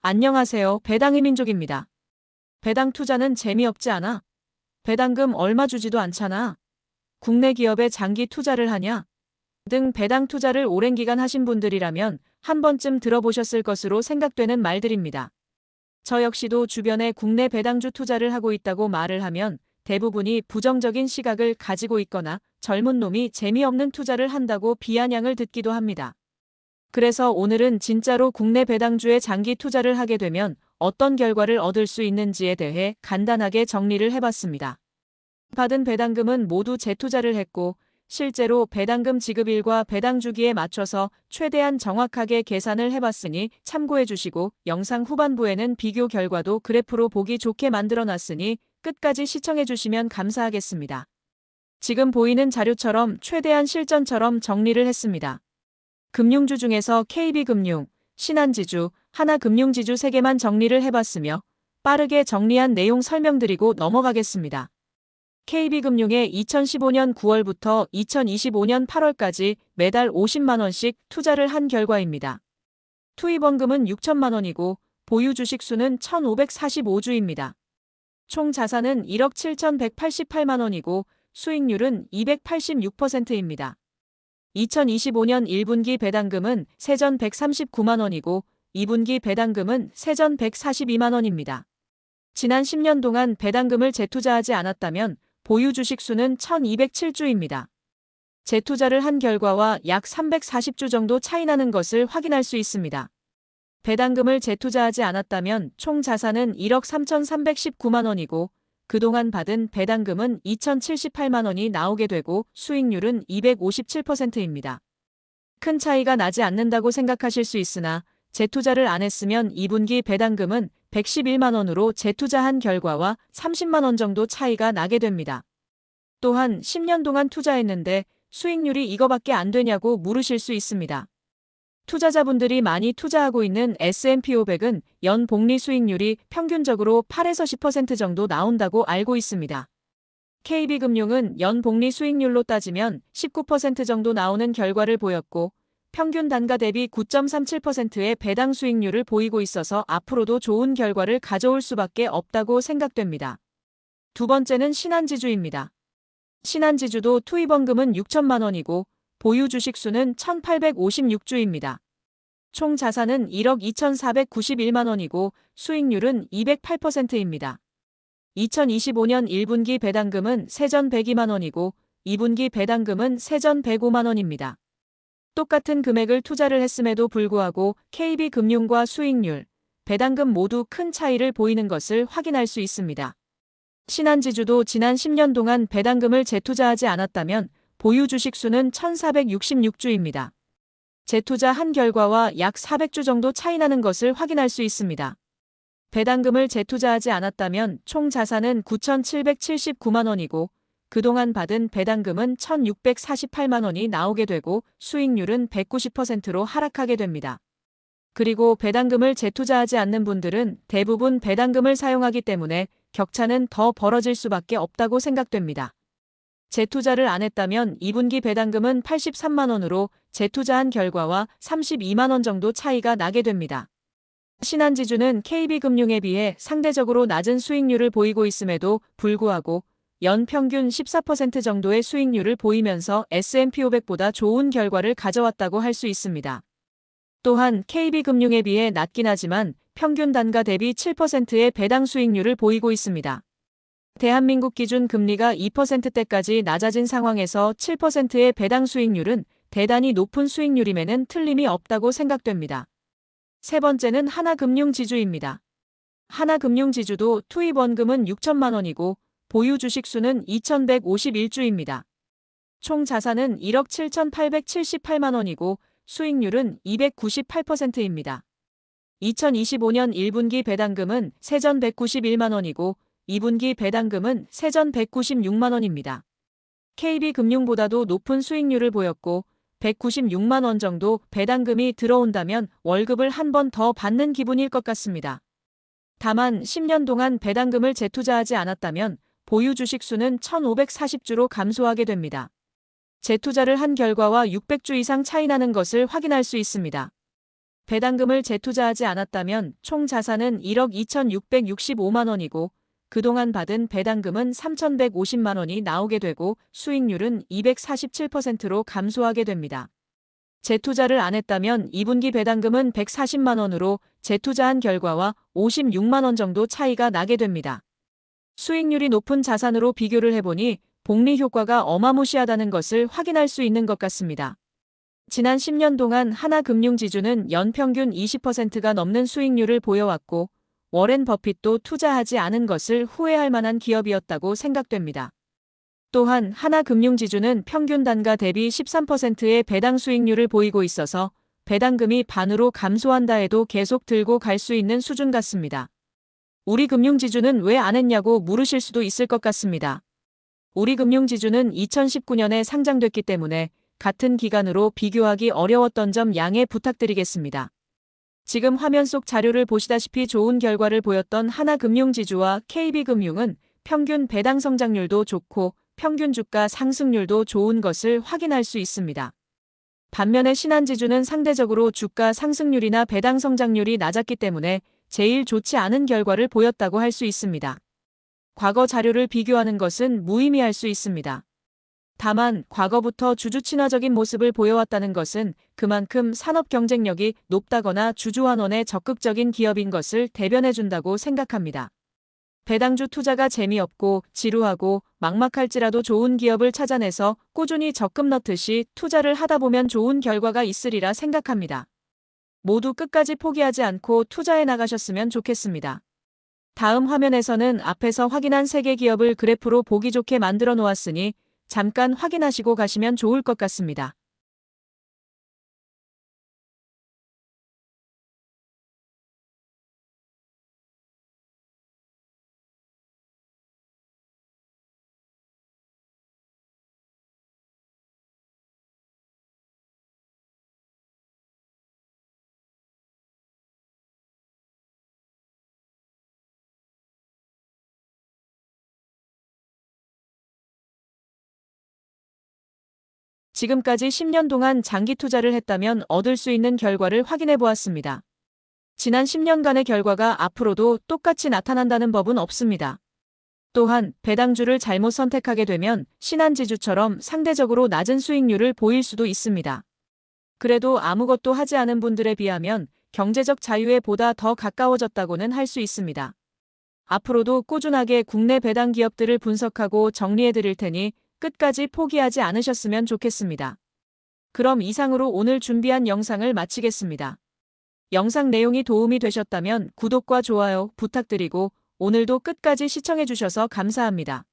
안녕하세요. 배당의 민족입니다. 배당 투자는 재미없지 않아? 배당금 얼마 주지도 않잖아. 국내 기업에 장기 투자를 하냐? 등 배당 투자를 오랜 기간 하신 분들이라면 한 번쯤 들어보셨을 것으로 생각되는 말들입니다. 저 역시도 주변에 국내 배당주 투자를 하고 있다고 말을 하면 대부분이 부정적인 시각을 가지고 있거나 젊은 놈이 재미없는 투자를 한다고 비아냥을 듣기도 합니다. 그래서 오늘은 진짜로 국내 배당주에 장기 투자를 하게 되면 어떤 결과를 얻을 수 있는지에 대해 간단하게 정리를 해봤습니다. 받은 배당금은 모두 재투자를 했고 실제로 배당금 지급일과 배당 주기에 맞춰서 최대한 정확하게 계산을 해봤으니 참고해 주시고 영상 후반부에는 비교 결과도 그래프로 보기 좋게 만들어 놨으니 끝까지 시청해 주시면 감사하겠습니다. 지금 보이는 자료처럼 최대한 실전처럼 정리를 했습니다. 금융주 중에서 KB금융, 신한지주, 하나금융지주 3개만 정리를 해봤으며 빠르게 정리한 내용 설명드리고 넘어가겠습니다. KB금융에 2015년 9월부터 2025년 8월까지 매달 50만원씩 투자를 한 결과입니다. 투입원금은 6천만원이고 보유 주식수는 1545주입니다. 총 자산은 1억 7188만원이고 수익률은 286%입니다. 2025년 1분기 배당금은 세전 139만원이고 2분기 배당금은 세전 142만원입니다. 지난 10년 동안 배당금을 재투자하지 않았다면 보유 주식수는 1207주입니다. 재투자를 한 결과와 약 340주 정도 차이 나는 것을 확인할 수 있습니다. 배당금을 재투자하지 않았다면 총 자산은 1억 3319만원이고 그동안 받은 배당금은 2078만원이 나오게 되고 수익률은 257%입니다. 큰 차이가 나지 않는다고 생각하실 수 있으나 재투자를 안 했으면 2분기 배당금은 111만원으로 재투자한 결과와 30만원 정도 차이가 나게 됩니다. 또한 10년 동안 투자했는데 수익률이 이거밖에 안 되냐고 물으실 수 있습니다. 투자자분들이 많이 투자하고 있는 S&P 500은 연 복리 수익률이 평균적으로 8에서 10% 정도 나온다고 알고 있습니다. KB금융은 연 복리 수익률로 따지면 19% 정도 나오는 결과를 보였고 평균 단가 대비 9.37%의 배당 수익률을 보이고 있어서 앞으로도 좋은 결과를 가져올 수밖에 없다고 생각됩니다. 두 번째는 신한지주입니다. 신한지주도 투입원금은 6천만원이고 보유 주식수는 1856주입니다. 총 자산은 1억 2491만원이고 수익률은 208%입니다. 2025년 1분기 배당금은 세전 102만원이고 2분기 배당금은 세전 105만원입니다. 똑같은 금액을 투자를 했음에도 불구하고 KB금융과 수익률, 배당금 모두 큰 차이를 보이는 것을 확인할 수 있습니다. 신한지주도 지난 10년 동안 배당금을 재투자하지 않았다면 보유 주식수는 1466주입니다. 재투자한 결과와 약 400주 정도 차이 나는 것을 확인할 수 있습니다. 배당금을 재투자하지 않았다면 총 자산은 9,779만원이고 그동안 받은 배당금은 1,648만원이 나오게 되고 수익률은 190%로 하락하게 됩니다. 그리고 배당금을 재투자하지 않는 분들은 대부분 배당금을 사용하기 때문에 격차는 더 벌어질 수밖에 없다고 생각됩니다. 재투자를 안 했다면 2분기 배당금은 83만원으로 재투자한 결과와 32만원 정도 차이가 나게 됩니다. 신한지주는 KB금융에 비해 상대적으로 낮은 수익률을 보이고 있음에도 불구하고 연평균 14% 정도의 수익률을 보이면서 S&P 500보다 좋은 결과를 가져왔다고 할 수 있습니다. 또한 KB금융에 비해 낮긴 하지만 평균 단가 대비 7%의 배당 수익률을 보이고 있습니다. 대한민국 기준 금리가 2%대까지 낮아진 상황에서 7%의 배당 수익률은 대단히 높은 수익률임에는 틀림이 없다고 생각됩니다. 세 번째는 하나금융지주입니다. 하나금융지주도 투입원금은 6천만원이고 보유 주식수는 2151주입니다. 총 자산은 1억 7878만원이고 수익률은 298%입니다. 2025년 1분기 배당금은 세전 191만원이고 2분기 배당금은 세전 196만원입니다. KB금융보다도 높은 수익률을 보였고 196만원 정도 배당금이 들어온다면 월급을 한 번 더 받는 기분일 것 같습니다. 다만 10년 동안 배당금을 재투자하지 않았다면 보유 주식수는 1540주로 감소하게 됩니다. 재투자를 한 결과와 600주 이상 차이 나는 것을 확인할 수 있습니다. 배당금을 재투자하지 않았다면 총 자산은 1억 2,665만 원이고 그동안 받은 배당금은 3,150만 원이 나오게 되고 수익률은 247%로 감소하게 됩니다. 재투자를 안 했다면 2분기 배당금은 140만 원으로 재투자한 결과와 56만 원 정도 차이가 나게 됩니다. 수익률이 높은 자산으로 비교를 해보니 복리 효과가 어마무시하다는 것을 확인할 수 있는 것 같습니다. 지난 10년 동안 하나금융지주는 연평균 20%가 넘는 수익률을 보여왔고 워렌 버핏도 투자하지 않은 것을 후회할 만한 기업이었다고 생각됩니다. 또한 하나금융지주는 평균 단가 대비 13%의 배당 수익률을 보이고 있어서 배당금이 반으로 감소한다 해도 계속 들고 갈 수 있는 수준 같습니다. 우리 금융지주는 왜 안 했냐고 물으실 수도 있을 것 같습니다. 우리 금융지주는 2019년에 상장됐기 때문에 같은 기간으로 비교하기 어려웠던 점 양해 부탁드리겠습니다. 지금 화면 속 자료를 보시다시피 좋은 결과를 보였던 하나금융지주와 KB금융은 평균 배당 성장률도 좋고 평균 주가 상승률도 좋은 것을 확인할 수 있습니다. 반면에 신한지주는 상대적으로 주가 상승률이나 배당 성장률이 낮았기 때문에 제일 좋지 않은 결과를 보였다고 할 수 있습니다. 과거 자료를 비교하는 것은 무의미할 수 있습니다. 다만 과거부터 주주 친화적인 모습을 보여왔다는 것은 그만큼 산업 경쟁력이 높다거나 주주 환원에 적극적인 기업인 것을 대변해준다고 생각합니다. 배당주 투자가 재미없고 지루하고 막막할지라도 좋은 기업을 찾아내서 꾸준히 적금 넣듯이 투자를 하다 보면 좋은 결과가 있으리라 생각합니다. 모두 끝까지 포기하지 않고 투자해 나가셨으면 좋겠습니다. 다음 화면에서는 앞에서 확인한 3개 기업을 그래프로 보기 좋게 만들어 놓았으니 잠깐 확인하시고 가시면 좋을 것 같습니다. 지금까지 10년 동안 장기 투자를 했다면 얻을 수 있는 결과를 확인해 보았습니다. 지난 10년간의 결과가 앞으로도 똑같이 나타난다는 법은 없습니다. 또한 배당주를 잘못 선택하게 되면 신한지주처럼 상대적으로 낮은 수익률을 보일 수도 있습니다. 그래도 아무것도 하지 않은 분들에 비하면 경제적 자유에 보다 더 가까워졌다고는 할 수 있습니다. 앞으로도 꾸준하게 국내 배당 기업들을 분석하고 정리해 드릴 테니 끝까지 포기하지 않으셨으면 좋겠습니다. 그럼 이상으로 오늘 준비한 영상을 마치겠습니다. 영상 내용이 도움이 되셨다면 구독과 좋아요 부탁드리고 오늘도 끝까지 시청해 주셔서 감사합니다.